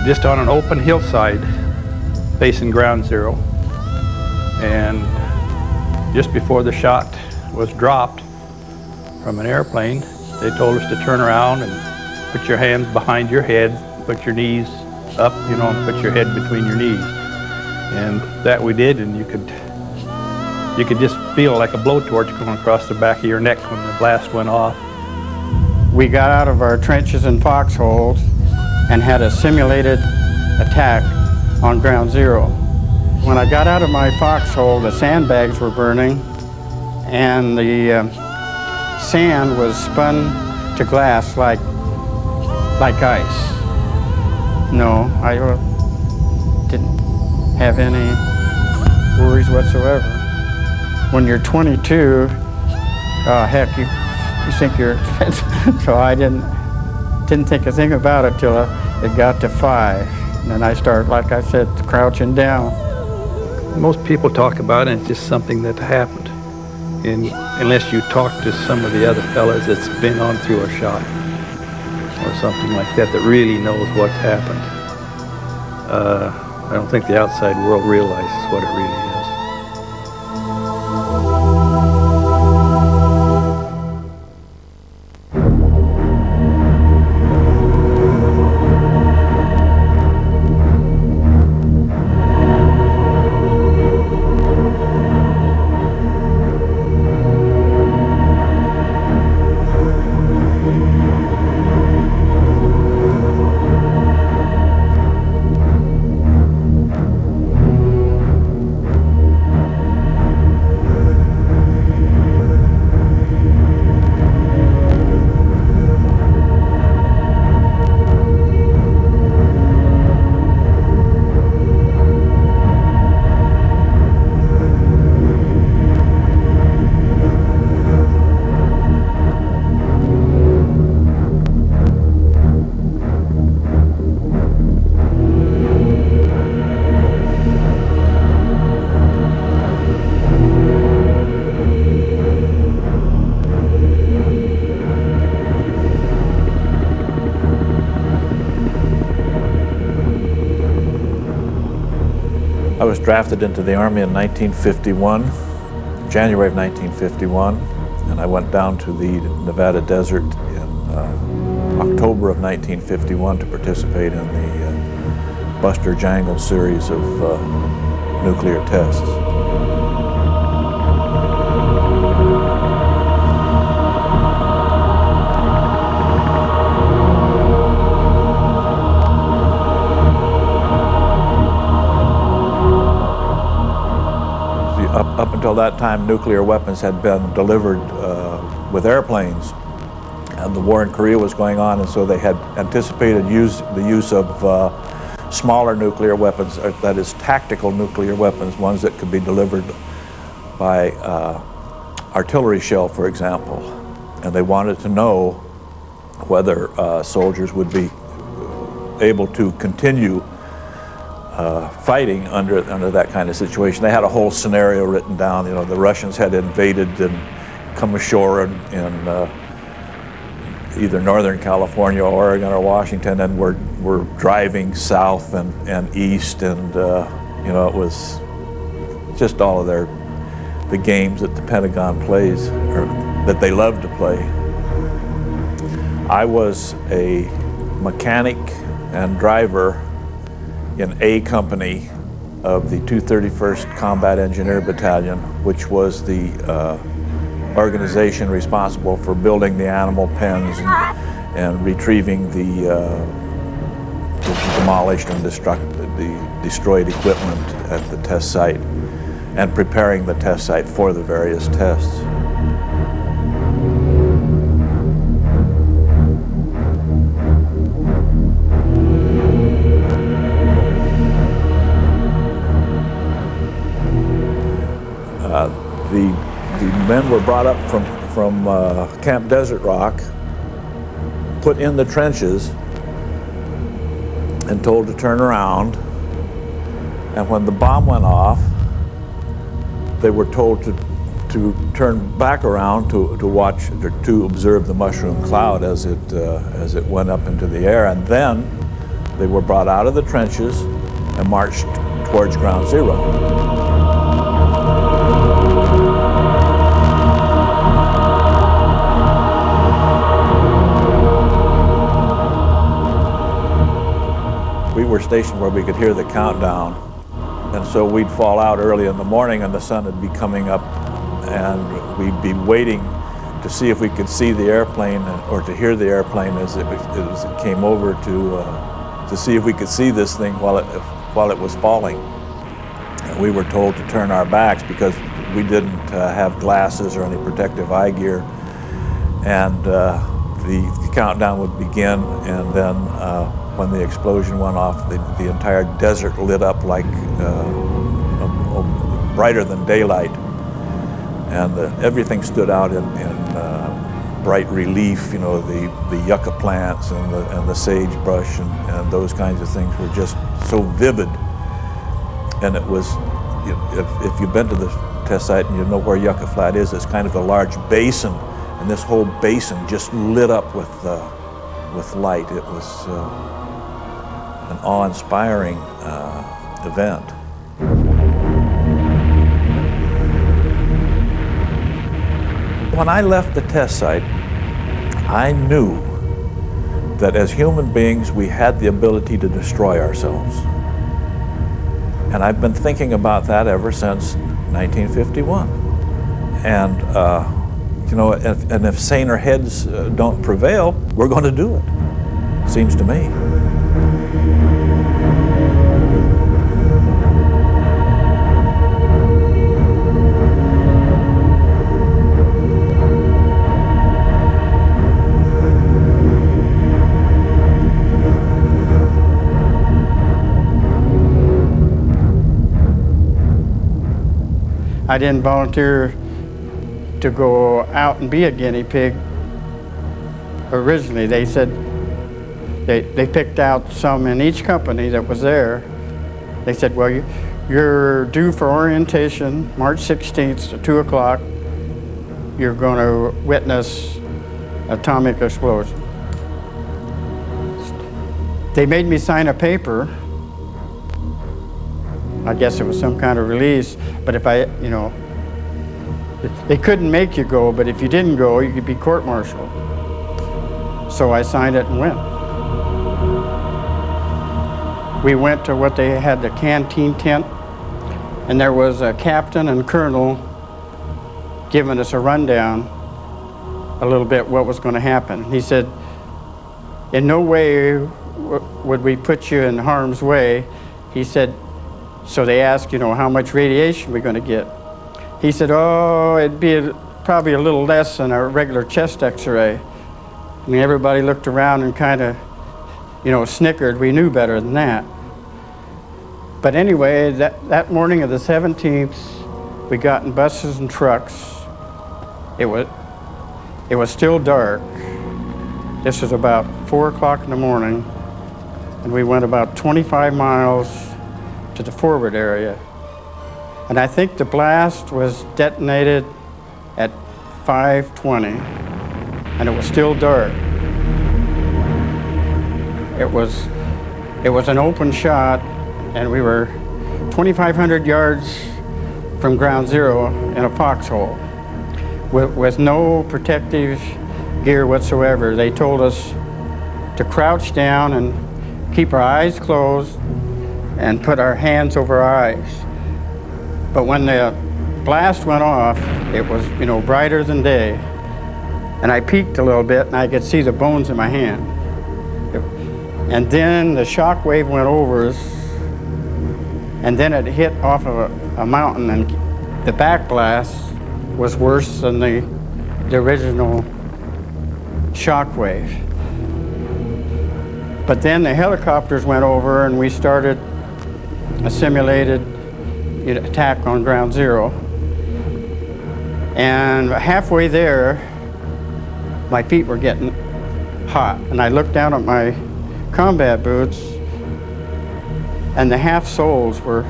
just on an open hillside facing ground zero. And just before the shot was dropped from an airplane, they told us to turn around and put your hands behind your head, put your knees up, and put your head between your knees. And that we did, and you could just feel like a blowtorch going across the back of your neck when the blast went off. We got out of our trenches and foxholes and had a simulated attack on ground zero. When I got out of my foxhole, the sandbags were burning and the sand was spun to glass like ice. No, I didn't have any worries whatsoever. When you're 22, heck, you think you're so I didn't think a thing about it till it got to 5. And then I started, like I said, crouching down. Most people talk about it, and it's just something that happened. And unless you talk to some of the other fellas that's been on through a shot or something like that really knows what's happened, I don't think the outside world realizes what it really is. I was drafted into the Army in 1951, January of 1951, and I went down to the Nevada desert in October of 1951 to participate in the Buster Jangle series of nuclear tests. Up until that time, nuclear weapons had been delivered with airplanes, and the war in Korea was going on, and so they had anticipated the use of smaller nuclear weapons, that is, tactical nuclear weapons, ones that could be delivered by artillery shell, for example. And they wanted to know whether soldiers would be able to continue fighting under that kind of situation. They had a whole scenario written down. The Russians had invaded and come ashore in either Northern California, Oregon, or Washington, and were driving south and east, and it was just all of the games that the Pentagon plays, or that they love to play. I was a mechanic and driver in A Company of the 231st Combat Engineer Battalion, which was the organization responsible for building the animal pens and retrieving the demolished and destroyed equipment at the test site and preparing the test site for the various tests. The men were brought up from Camp Desert Rock, put in the trenches, and told to turn around. And when the bomb went off, they were told to turn back around to watch, to observe the mushroom cloud as it went up into the air. And then, They were brought out of the trenches and marched towards ground zero. We were stationed where we could hear the countdown, and so we'd fall out early in the morning and the sun would be coming up, and we'd be waiting to see if we could see the airplane or to hear the airplane as it came over to see if we could see this thing while it was falling. And we were told to turn our backs because we didn't have glasses or any protective eye gear. And the countdown would begin, and then when the explosion went off, the entire desert lit up like brighter than daylight. And everything stood out in bright relief. You know, the yucca plants and the sagebrush and those kinds of things were just so vivid. And it was, if you've been to the test site and you know where Yucca Flat is, it's kind of a large basin, and this whole basin just lit up with light. It was an awe-inspiring event. When I left the test site, I knew that as human beings, we had the ability to destroy ourselves. And I've been thinking about that ever since 1951. And, you know, if saner heads don't prevail, we're going to do it, seems to me. I didn't volunteer to go out and be a guinea pig. Originally, they said they picked out some in each company that was there. They said, well, you're due for orientation March 16th at 2 o'clock. You're going to witness atomic explosion. They made me sign a paper. I guess it was some kind of release, but if I, you know, they couldn't make you go, but if you didn't go, you could be court-martialed. So I signed it and went. We went to what they had, the canteen tent, and there was a captain and colonel giving us a rundown a little bit what was going to happen. He said, in no way would we put you in harm's way. He said, so they asked, you know, how much radiation we're going to get. He said, oh, it'd be probably a little less than a regular chest x-ray. I mean, everybody looked around and kind of, you know, snickered. We knew better than that. But anyway, that morning of the 17th, we got in buses and trucks. It was still dark. This was about 4 o'clock in the morning, and we went about 25 miles to the forward area. And I think the blast was detonated at 5:20, and it was still dark. It was an open shot, and we were 2,500 yards from ground zero in a foxhole with no protective gear whatsoever. They told us to crouch down and keep our eyes closed and put our hands over our eyes. But when the blast went off, it was, you know, brighter than day. And I peeked a little bit and I could see the bones in my hand. And then the shock wave went over us, and then it hit off of a mountain, and the back blast was worse than the original shock wave. But then the helicopters went over and we started a simulated attack on ground zero. And halfway there, my feet were getting hot. And I looked down at my combat boots, and the half soles were,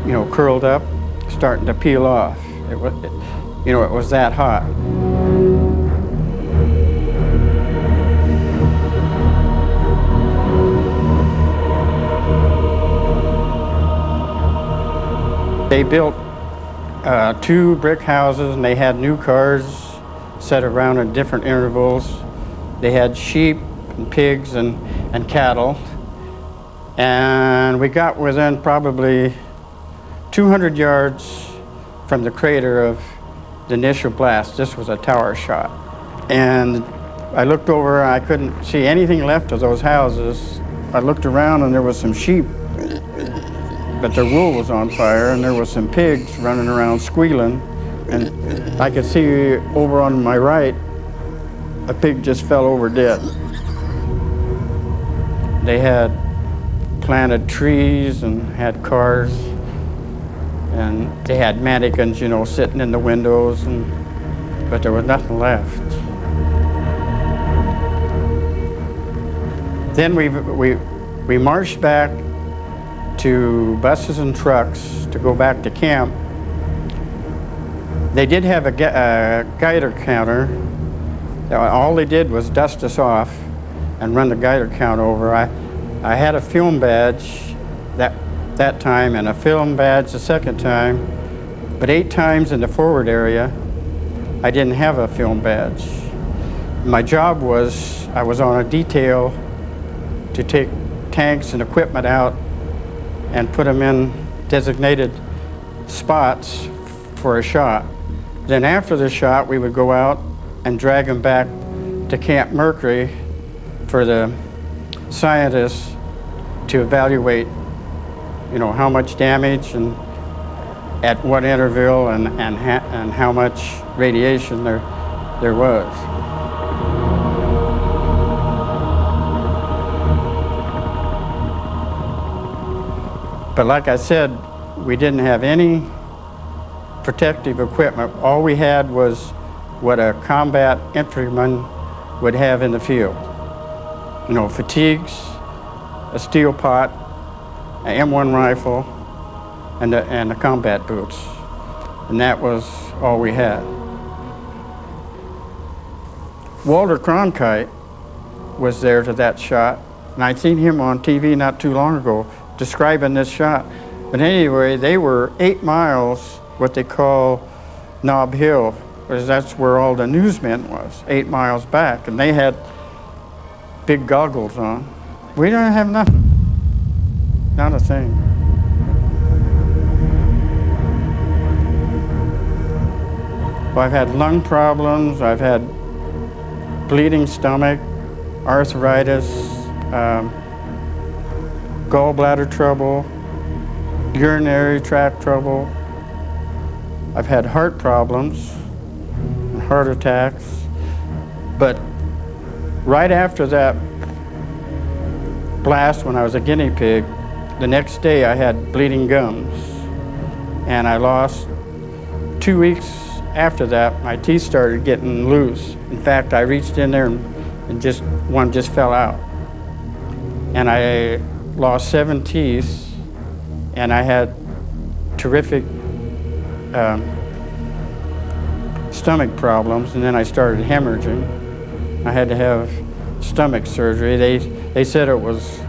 you know, curled up, starting to peel off. It was that hot. They built 2 brick houses, and they had new cars set around at different intervals. They had sheep and pigs and cattle. And we got within probably 200 yards from the crater of the initial blast. This was a tower shot. And I looked over, I couldn't see anything left of those houses. I looked around and there was some sheep, but their wool was on fire, and there was some pigs running around squealing. And I could see over on my right, a pig just fell over dead. They had planted trees and had cars, and they had mannequins, you know, sitting in the windows, but there was nothing left. Then we marched back to buses and trucks to go back to camp. They did have a Geiger counter. All they did was dust us off and run the Geiger count over. I had a film badge that time and a film badge the second time, but 8 times in the forward area, I didn't have a film badge. My job was, I was on a detail to take tanks and equipment out and put them in designated spots for a shot. Then after the shot, we would go out and drag them back to Camp Mercury for the scientists to evaluate, you know, how much damage and at what interval and how much radiation there was. But like I said, we didn't have any protective equipment. All we had was what a combat infantryman would have in the field. You know, fatigues, a steel pot, an M1 rifle, and the combat boots. And that was all we had. Walter Cronkite was there to that shot, and I'd seen him on TV not too long ago describing this shot. But anyway, they were 8 miles, what they call Nob Hill, because that's where all the newsmen was, 8 miles back, and they had big goggles on. We don't have nothing, not a thing. Well, I've had lung problems, I've had bleeding stomach, arthritis, gallbladder trouble, urinary tract trouble. I've had heart problems and heart attacks. But right after that blast, when I was a guinea pig, the next day I had bleeding gums. And I lost 2 weeks after that, my teeth started getting loose. In fact, I reached in there and one just fell out. And I lost 7 teeth, and I had terrific stomach problems, and then I started hemorrhaging. I had to have stomach surgery. They said it was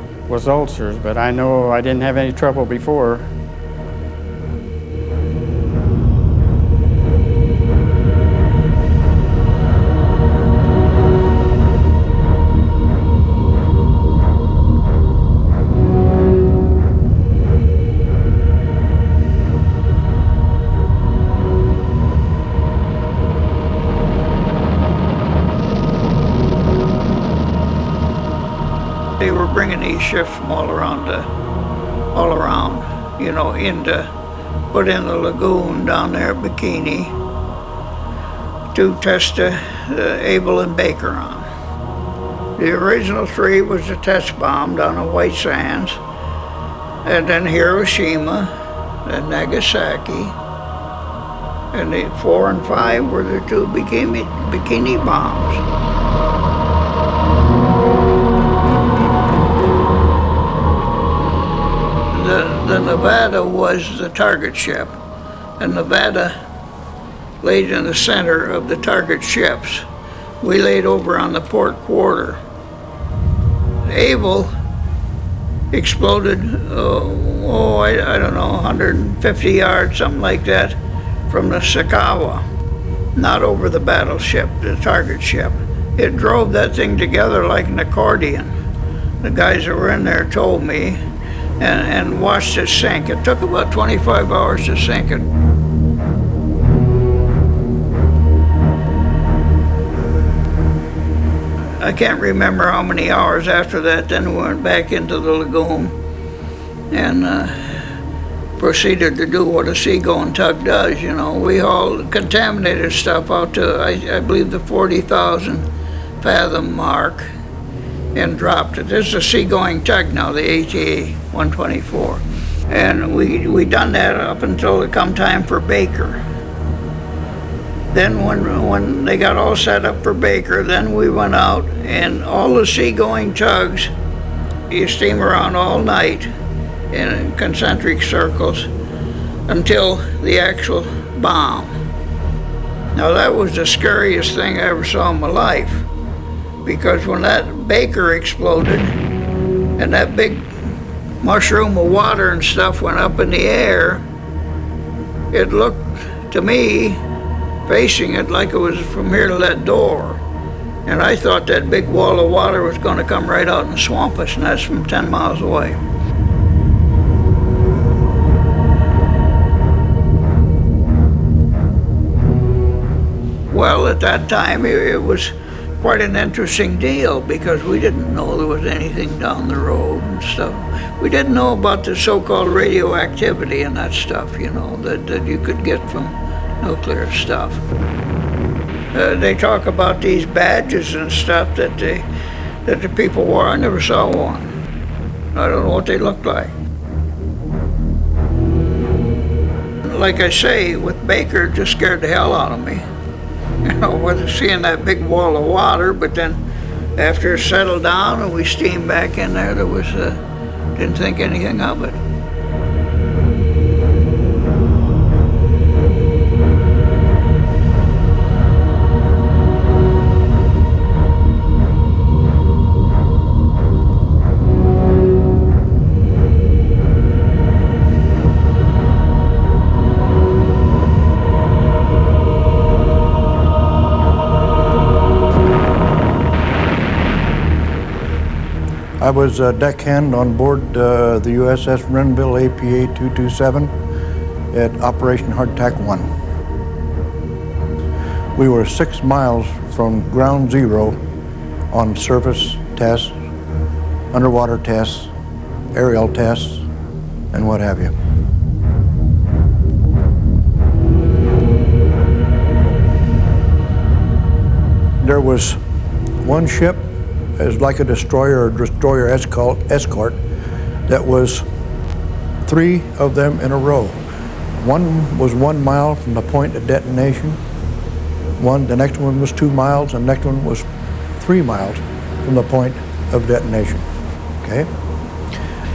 ulcers, but I know I didn't have any trouble before. They were bringing these ships from all around, you know, put in the lagoon down there at Bikini to test the Able and Baker on. The original 3 was the test bomb down at White Sands, and then Hiroshima, and Nagasaki, and the 4 and 5 were the 2 bikini bombs. The Nevada was the target ship, and Nevada laid in the center of the target ships. We laid over on the port quarter. Able exploded, I don't know, 150 yards, something like that, from the Sakawa, not over the battleship, the target ship. It drove that thing together like an accordion. The guys that were in there told me, and watched it sink. It took about 25 hours to sink it. I can't remember how many hours after that. Then we went back into the lagoon and proceeded to do what a seagoing tug does. You know, we hauled contaminated stuff out to, I believe, the 40,000 fathom mark and dropped it. This is a seagoing tug now, the ATA 124. And we done that up until it come time for Baker. Then when they got all set up for Baker, then we went out, and all the seagoing tugs, you steam around all night in concentric circles until the actual bomb. Now that was the scariest thing I ever saw in my life, because when that Baker exploded and that big mushroom of water and stuff went up in the air, it looked to me, facing it, like it was from here to that door. And I thought that big wall of water was going to come right out and swamp us, and that's from 10 miles away. Well, at that time, it was quite an interesting deal, because we didn't know there was anything down the road and stuff. We didn't know about the so-called radioactivity and that stuff, you know, that you could get from nuclear stuff. They talk about these badges and stuff that the people wore. I never saw one. I don't know what they looked like. Like I say, with Baker, it just scared the hell out of me. You know, with seeing that big wall of water, but then after it settled down and we steamed back in there, didn't think anything of it. I was a deckhand on board the USS Renville APA 227 at Operation Hardtack 1. We were 6 miles from ground zero on surface tests, underwater tests, aerial tests, and what have you. There was one ship, it was like a destroyer or destroyer escort, that was 3 of them in a row. One was 1 mile from the point of detonation. The next one was 2 miles, and the next one was 3 miles from the point of detonation. Okay.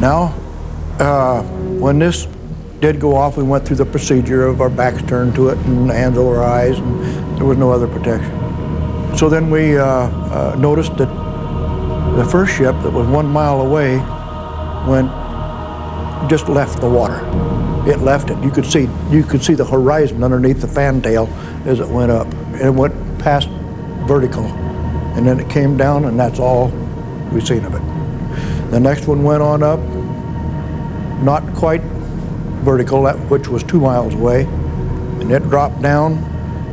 Now, when this did go off, we went through the procedure of our backs turned to it and hands over our eyes, and there was no other protection. So then we noticed that the first ship that was 1 mile away just left the water. It left it. You could see the horizon underneath the fantail as it went up. And it went past vertical, and then it came down, and that's all we've seen of it. The next one went on up, not quite vertical, which was 2 miles away, and it dropped down,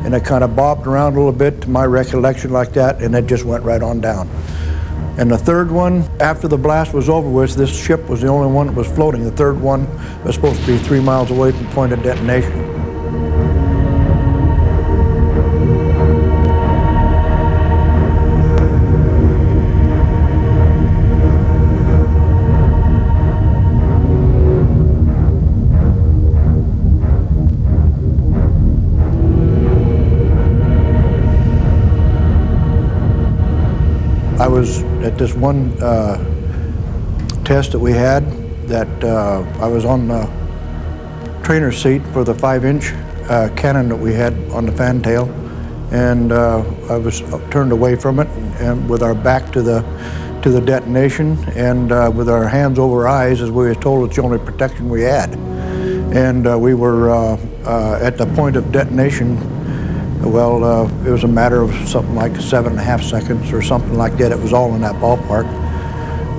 and it kind of bobbed around a little bit, to my recollection, like that, and it just went right on down. And the third one, after the blast was over with, this ship was the only one that was floating. The third one was supposed to be 3 miles away from the point of detonation. I was at this one test that we had, that I was on the trainer's seat for the 5-inch cannon that we had on the fantail, and I was turned away from it, and with our back to the to the detonation, and with our hands over our eyes, as we were told it's the only protection we had. And we were at the point of detonation. Well, it was a matter of something like 7.5 seconds or something like that. It was all in that ballpark.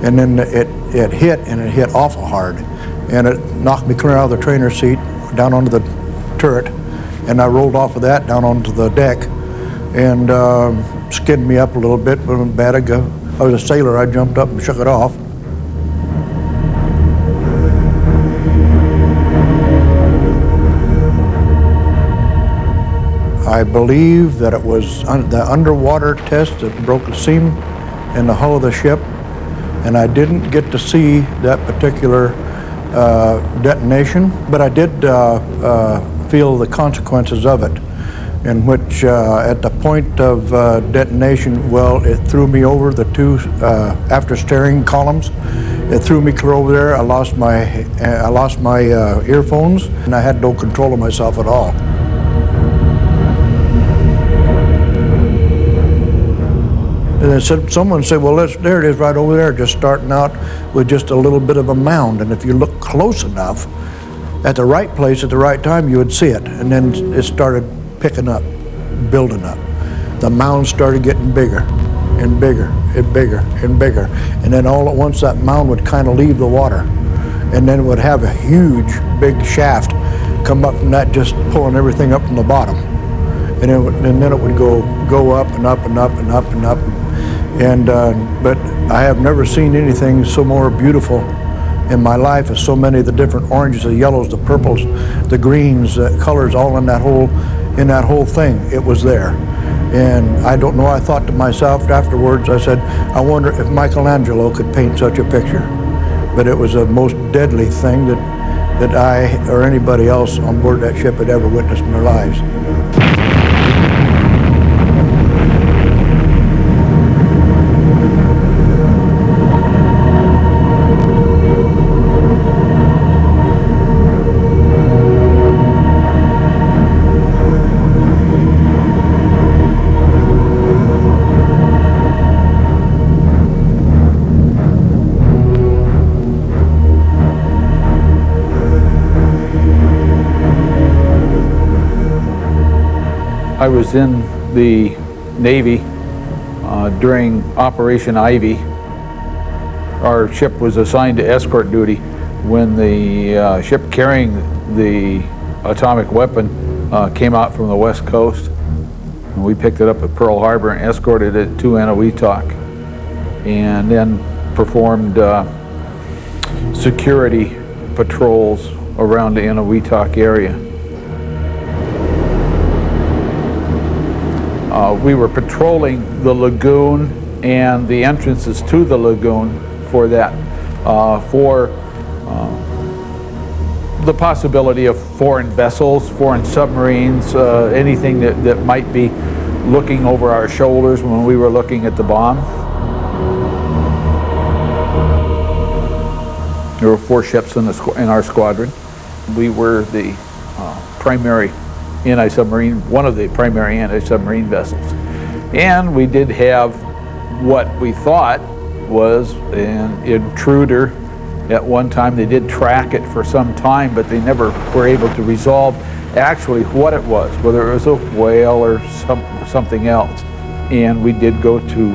And then it hit, and it hit awful hard. And it knocked me clear out of the trainer's seat, down onto the turret, and I rolled off of that down onto the deck, and skidded me up a little bit. But bad, I was a sailor. I jumped up and shook it off. I believe that it was the underwater test that broke the seam in the hull of the ship, and I didn't get to see that particular detonation, but I did feel the consequences of it, in which at the point of detonation, well, it threw me over the two after steering columns. It threw me clear over there. I lost my earphones, and I had no control of myself at all. And then someone said, well, there it is right over there, just starting out with just a little bit of a mound. And if you look close enough, at the right place at the right time, you would see it. And then it started picking up, building up. The mound started getting bigger and bigger and bigger and bigger. And then all at once, that mound would kind of leave the water. And then it would have a huge, big shaft come up from that, just pulling everything up from the bottom. And then it would go up and up and up and up and up. And but I have never seen anything so more beautiful in my life as so many of the different oranges, the yellows, the purples, the greens, the colors, all in that whole thing. It was there. And I don't know, I thought to myself afterwards, I said, I wonder if Michelangelo could paint such a picture. But it was the most deadly thing that I or anybody else on board that ship had ever witnessed in their lives. I was in the Navy during Operation Ivy. Our ship was assigned to escort duty when the ship carrying the atomic weapon came out from the West Coast. And we picked it up at Pearl Harbor and escorted it to Eniwetok, and then performed security patrols around the Eniwetok area. We were patrolling the lagoon and the entrances to the lagoon for that, for the possibility of foreign vessels, foreign submarines, anything that might be looking over our shoulders when we were looking at the bomb. There were 4 ships in our squadron. We were the primary anti-submarine, one of the primary anti-submarine vessels. And we did have what we thought was an intruder. At one time they did track it for some time, but they never were able to resolve actually what it was, whether it was a whale or something else. And we did go to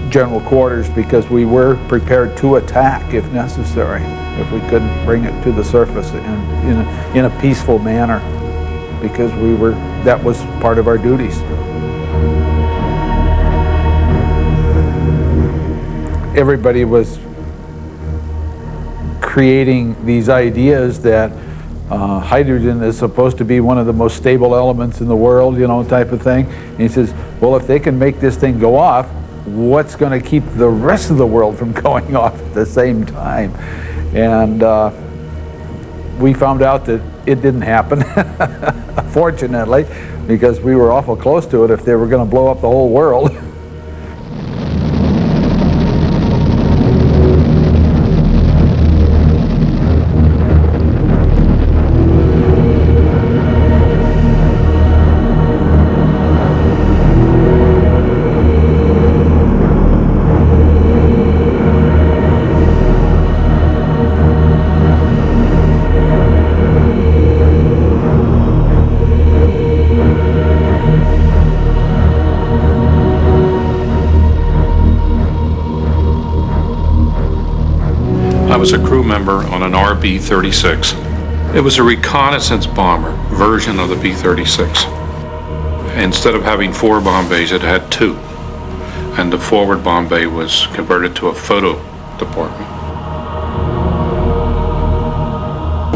general quarters because we were prepared to attack if necessary, if we couldn't bring it to the surface in a peaceful manner, because that was part of our duties. Everybody was creating these ideas that hydrogen is supposed to be one of the most stable elements in the world, type of thing. And he says, well, if they can make this thing go off, what's going to keep the rest of the world from going off at the same time? And we found out that it didn't happen, fortunately, because we were awful close to it if they were going to blow up the whole world. was a crew member on an RB-36. It was a reconnaissance bomber version of the B-36. Instead of having 4 bomb bays, it had 2. And the forward bomb bay was converted to a photo department.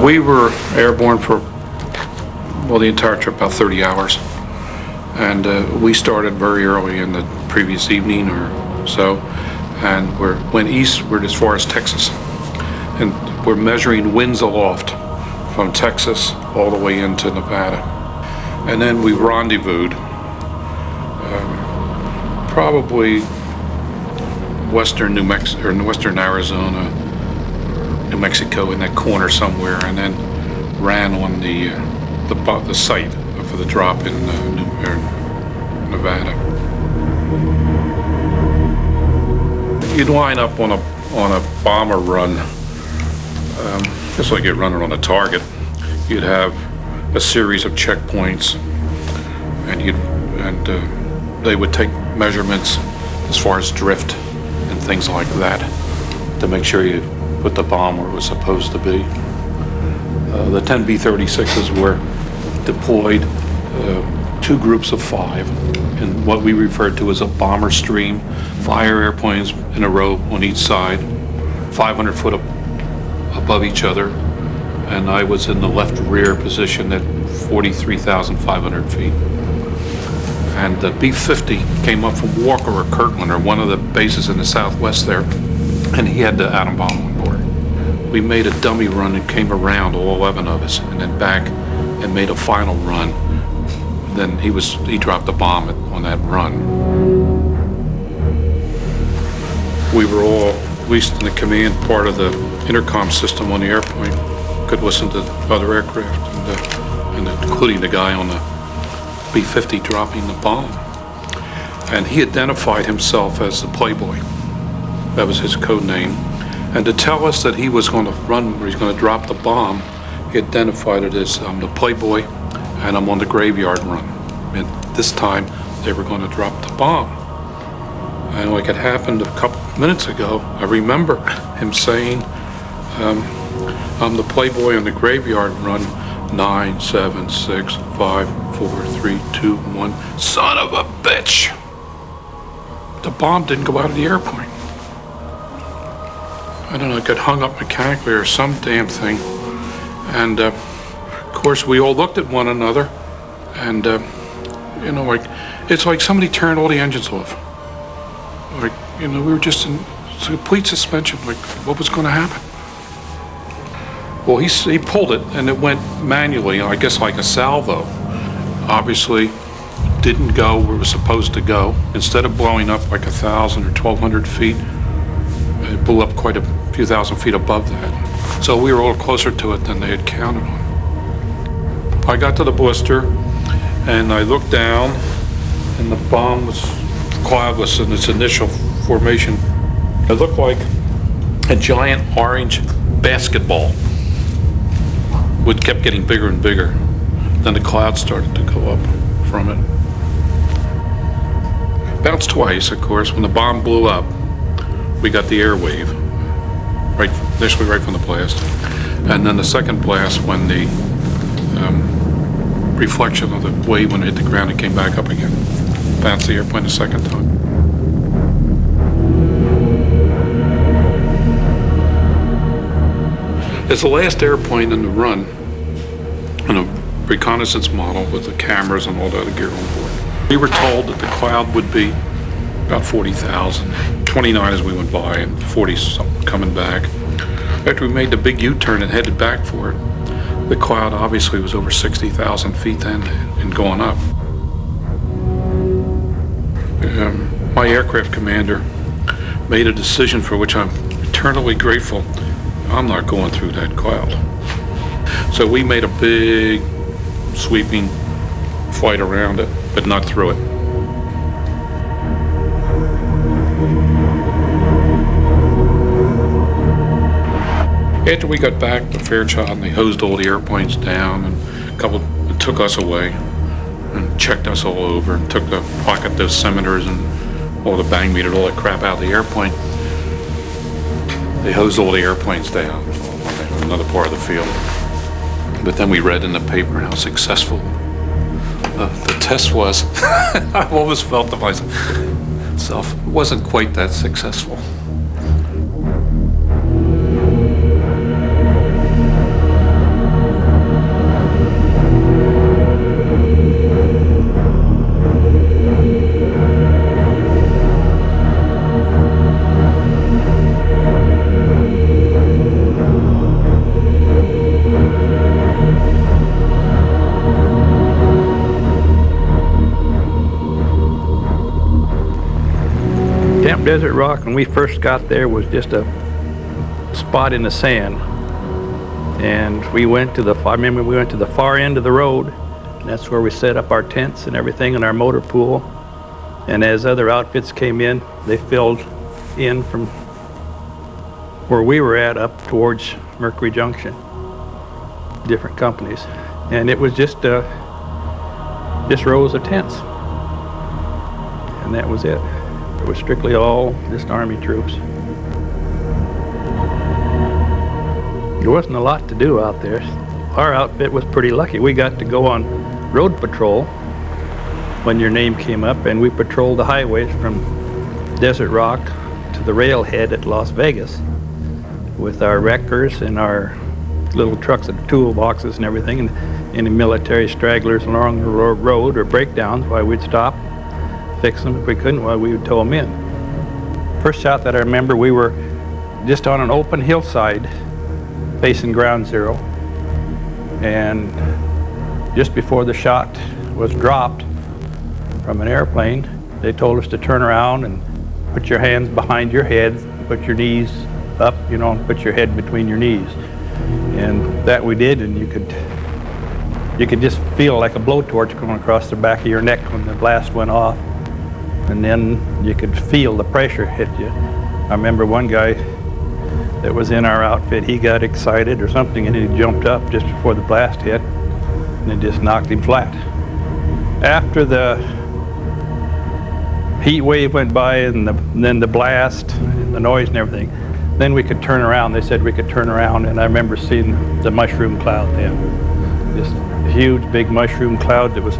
We were airborne for, well, the entire trip, about 30 hours. And we started very early in the previous evening or so, and went eastward as far as Texas. And we're measuring winds aloft from Texas all the way into Nevada. And then we rendezvoused probably western New Mexico, or western Arizona, New Mexico, in that corner somewhere, and then ran on the site for the drop in Nevada. You'd line up on a bomber run, just like you're running on a target. You'd have a series of checkpoints, and they would take measurements as far as drift and things like that to make sure you put the bomb where it was supposed to be. The 10 B-36s were deployed, 2 groups of 5, in what we referred to as a bomber stream, 5 airplanes in a row on each side, 500 foot above each other, and I was in the left rear position at 43,500 feet. And the B-50 came up from Walker or Kirtland, or one of the bases in the southwest there, and he had the atom bomb on board. We made a dummy run and came around, all 11 of us, and then back and made a final run. Then he dropped the bomb on that run. We were all, at least in the command part of the intercom system on the airplane, could listen to other aircraft, and including the guy on the B-50 dropping the bomb. And he identified himself as the Playboy. That was his code name. And to tell us that he was going to run, or he's going to drop the bomb, he identified it as, I'm the Playboy, and I'm on the graveyard run. And this time, they were going to drop the bomb. And like it happened a couple minutes ago, I remember him saying, I'm the Playboy on the graveyard run, 9, 7, 6, 5, 4, 3, 2, 1. Son of a bitch! The bomb didn't go out of the airplane. I don't know, it got hung up mechanically or some damn thing. And of course, we all looked at one another, and like, it's like somebody turned all the engines off. Like, we were just in complete suspension, like, what was going to happen? Well, he pulled it, and it went manually, I guess like a salvo. Obviously, didn't go where it was supposed to go. Instead of blowing up like 1,000 or 1,200 feet, it blew up quite a few thousand feet above that. So we were a little closer to it than they had counted on. I got to the blister, and I looked down, and the bomb was cloudless in its initial formation. It looked like a giant orange basketball. It kept getting bigger and bigger. Then the clouds started to go up from it. Bounced twice, of course. When the bomb blew up, we got the air wave, initially right from the blast. And then the second blast, when the reflection of the wave, when it hit the ground, it came back up again. Bounced the airplane a second time. It's the last airplane in the run, in a reconnaissance model with the cameras and all the other gear on board. We were told that the cloud would be about 40,000, 29 as we went by, and 40-something coming back. After we made the big U-turn and headed back for it, the cloud obviously was over 60,000 feet then and going up. My aircraft commander made a decision for which I'm eternally grateful. I'm not going through that cloud. So we made a big sweeping flight around it, but not through it. After we got back to Fairchild, and they hosed all the airplanes down, and it took us away and checked us all over and took the pocket dosimeters and all the bang meter, all that crap out of the airplane. They hosed all the airplanes down on another part of the field. But then we read in the paper how successful the test was. I always felt to myself, it wasn't quite that successful. Camp Desert Rock, when we first got there, was just a spot in the sand. And we went to I remember we went to the far end of the road, and that's where we set up our tents and everything in our motor pool. And as other outfits came in, they filled in from where we were at up towards Mercury Junction, different companies. And it was just rows of tents. And that was it. It was strictly all just Army troops. There wasn't a lot to do out there. Our outfit was pretty lucky. We got to go on road patrol when your name came up, and we patrolled the highways from Desert Rock to the railhead at Las Vegas with our wreckers and our little trucks and toolboxes and everything, and any military stragglers along the road or breakdowns, why we'd stop, fix them. If we couldn't, well, we would tow them in. First shot that I remember, we were just on an open hillside facing ground zero, and just before the shot was dropped from an airplane, they told us to turn around and put your hands behind your head, put your knees up, and put your head between your knees. And that we did, and you could just feel like a blowtorch going across the back of your neck when the blast went off. And then you could feel the pressure hit you. I remember one guy that was in our outfit, he got excited or something, and he jumped up just before the blast hit, and it just knocked him flat. After the heat wave went by and then the blast and the noise and everything, then we could turn around. They said we could turn around, and I remember seeing the mushroom cloud then. This huge, big mushroom cloud that was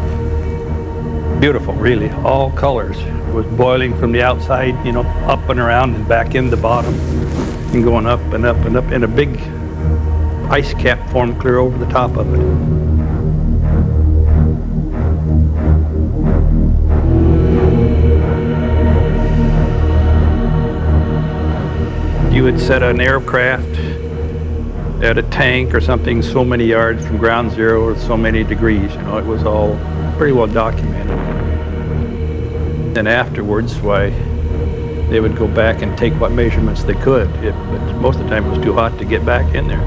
beautiful, really, all colors. It was boiling from the outside, up and around and back in the bottom, and going up and up and up, and a big ice cap formed clear over the top of it. You would set an aircraft at a tank or something so many yards from ground zero or so many degrees. It was all pretty well documented. And afterwards, why, they would go back and take what measurements they could. But most of the time it was too hot to get back in there.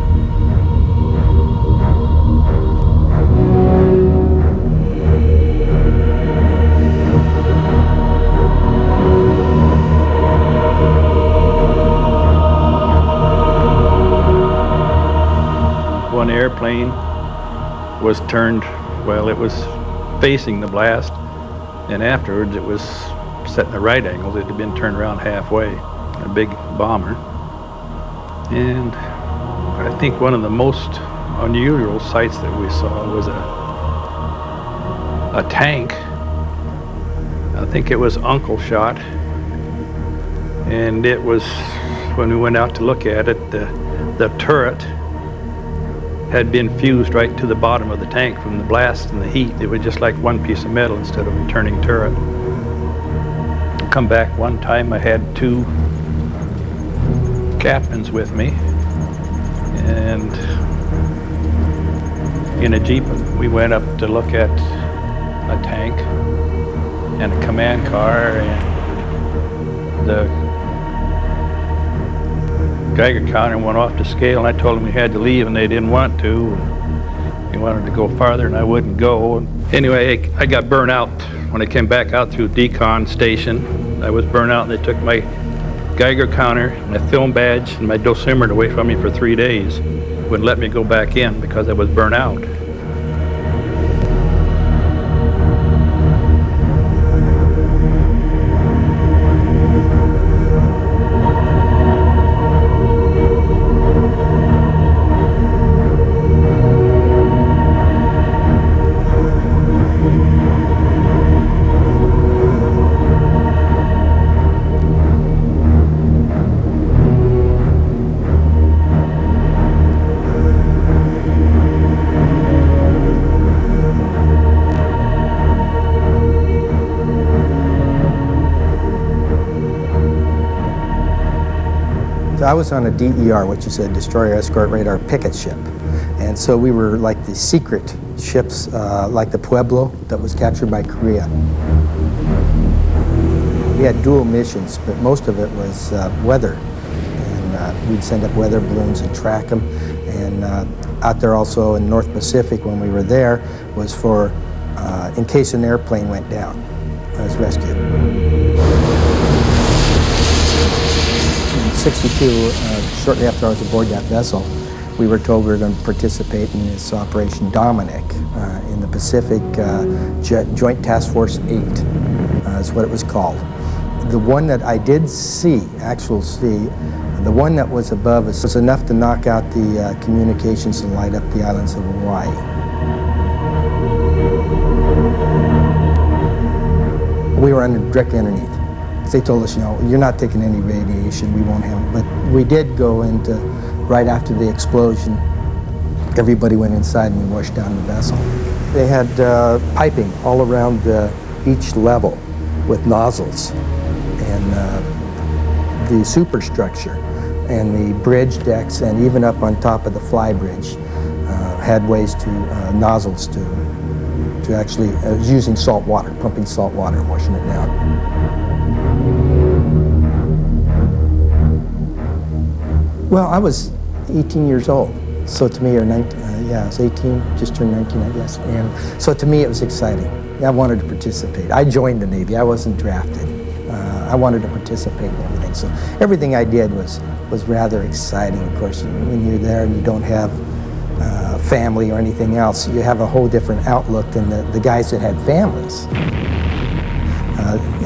One airplane was turned, it was facing the blast, and afterwards it was set in the right angles. It had been turned around halfway, a big bomber. And I think one of the most unusual sights that we saw was a tank. I think it was Uncle shot, and it was, when we went out to look at it, the turret had been fused right to the bottom of the tank from the blast and the heat. It was just like one piece of metal instead of a turning turret. Come back one time, I had two captains with me, and in a Jeep we went up to look at a tank and a command car, and the Geiger counter went off to scale, and I told them we had to leave, and they didn't want to. They wanted to go farther, and I wouldn't go. Anyway, I got burnt out when I came back out through decon station. I was burnt out, and they took my Geiger counter, my film badge, and my dosimeter away from me for 3 days. Wouldn't let me go back in because I was burnt out. I was on a DER, which is a Destroyer Escort Radar picket ship. And so we were like the secret ships, like the Pueblo that was captured by Korea. We had dual missions, but most of it was weather. And we'd send up weather balloons and track them. And out there also in North Pacific when we were there was for, in case an airplane went down, I was rescued. In '62, shortly after I was aboard that vessel, we were told we were going to participate in this Operation Dominic in the Pacific Joint Task Force 8, is what it was called. The one that I did see, the one that was above us was enough to knock out the communications and light up the islands of Hawaii. We were directly underneath. They told us, you know, you're not taking any radiation, we won't have it. But we did go into, right after the explosion, everybody went inside and we washed down the vessel. They had piping all around each level with nozzles. And the superstructure and the bridge decks and even up on top of the fly bridge had ways to, nozzles to actually, using salt water, pumping salt water and washing it down. Well, I was 18 years old, so to me, or 19, I was 18, just turned 19, I guess. And so to me, it was exciting. I wanted to participate. I joined the Navy. I wasn't drafted. I wanted to participate in everything. So everything I did was rather exciting. Of course, when you're there and you don't have family or anything else, you have a whole different outlook than the guys that had families.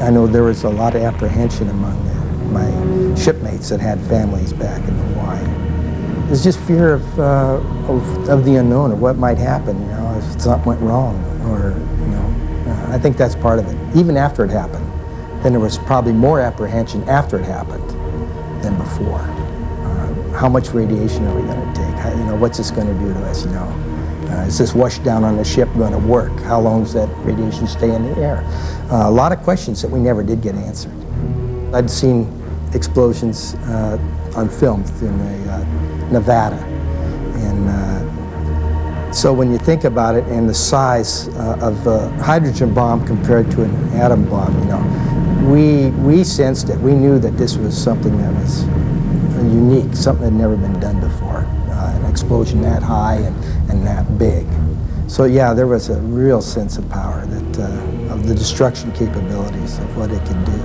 I know there was a lot of apprehension among my shipmates that had families back in Hawaii. There's just fear of the unknown, of what might happen, you know, if something went wrong, or, you know, I think that's part of it. Even after it happened, then there was probably more apprehension after it happened than before. How much radiation are we going to take? How, you know, what's this going to do to us, you know? Is this wash down on the ship going to work? How long does that radiation stay in the air? A lot of questions that we never did get answered. I'd seen explosions on film in Nevada. And so when you think about it and the size of a hydrogen bomb compared to an atom bomb, you know, we sensed it. We knew that this was something that was unique, something that had never been done before. An explosion that high and that big. So yeah, there was a real sense of power, that of the destruction capabilities of what it could do.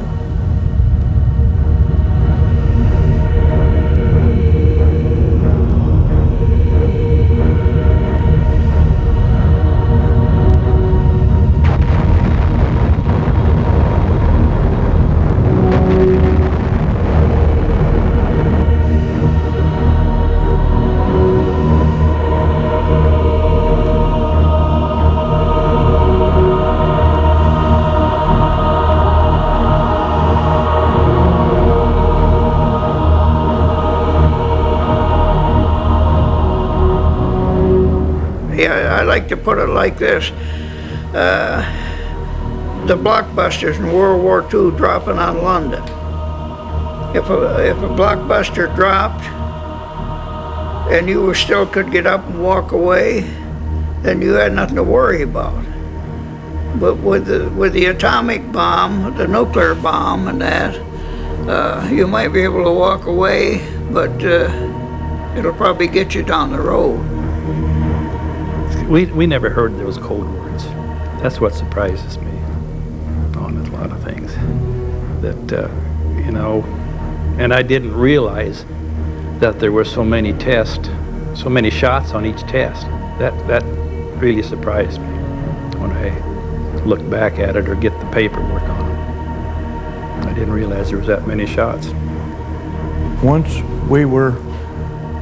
I like to put it like this. The blockbusters in World War II dropping on London. If a blockbuster dropped and you still could get up and walk away, then you had nothing to worry about. But with the atomic bomb, the nuclear bomb and that, you might be able to walk away, but it'll probably get you down the road. We never heard those code words. That's what surprises me on a lot of things. That, you know, and I didn't realize that there were so many tests, so many shots on each test. That really surprised me when I look back at it or get the paperwork on it. I didn't realize there was that many shots. Once we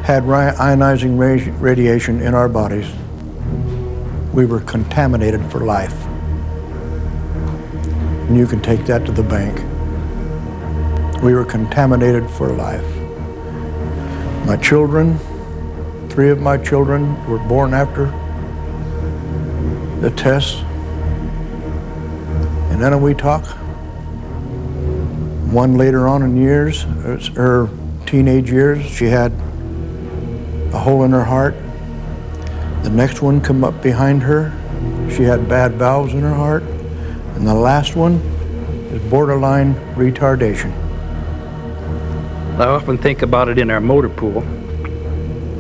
had ionizing radiation in our bodies, we were contaminated for life. And you can take that to the bank. We were contaminated for life. My children, 3 of my children were born after the test. And then we talk. One later on in years, her teenage years, she had a hole in her heart. The next one come up behind her. She had bad valves in her heart. And the last one is borderline retardation. I often think about it in our motor pool.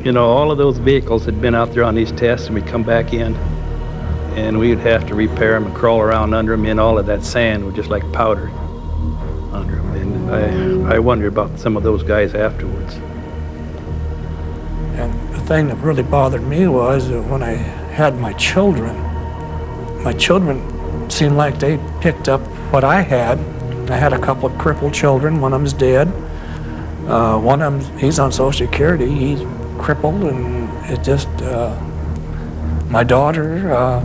You know, all of those vehicles had been out there on these tests, and we come back in, and we would have to repair them and crawl around under them, and all of that sand was just like powder under them. And I wonder about some of those guys afterwards. And the thing that really bothered me was that when I had my children seemed like they picked up what I had. I had a couple of crippled children. One of them's dead. One of them, he's on Social Security. He's crippled, and it just, my daughter,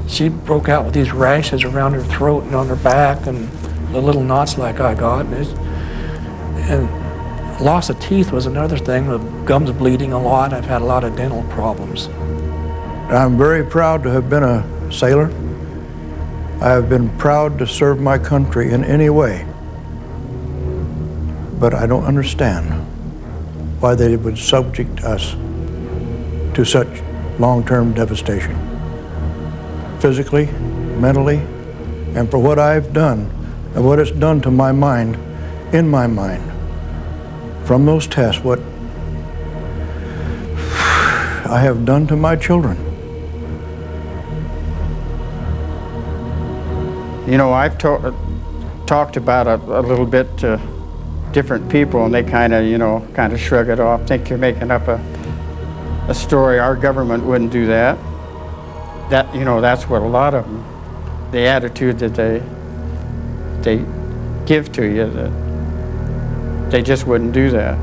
she broke out with these rashes around her throat and on her back, and the little knots like I got. And loss of teeth was another thing. The gums bleeding a lot. I've had a lot of dental problems. I'm very proud to have been a sailor. I have been proud to serve my country in any way. But I don't understand why they would subject us to such long-term devastation. Physically, mentally, and for what I've done, and what it's done to my mind, in my mind, from those tests, what I have done to my children. You know, I've talked about it a little bit to different people, and they kind of shrug it off, think you're making up a story. Our government wouldn't do that. That's what a lot of them, the attitude that they give to you, that they just wouldn't do that.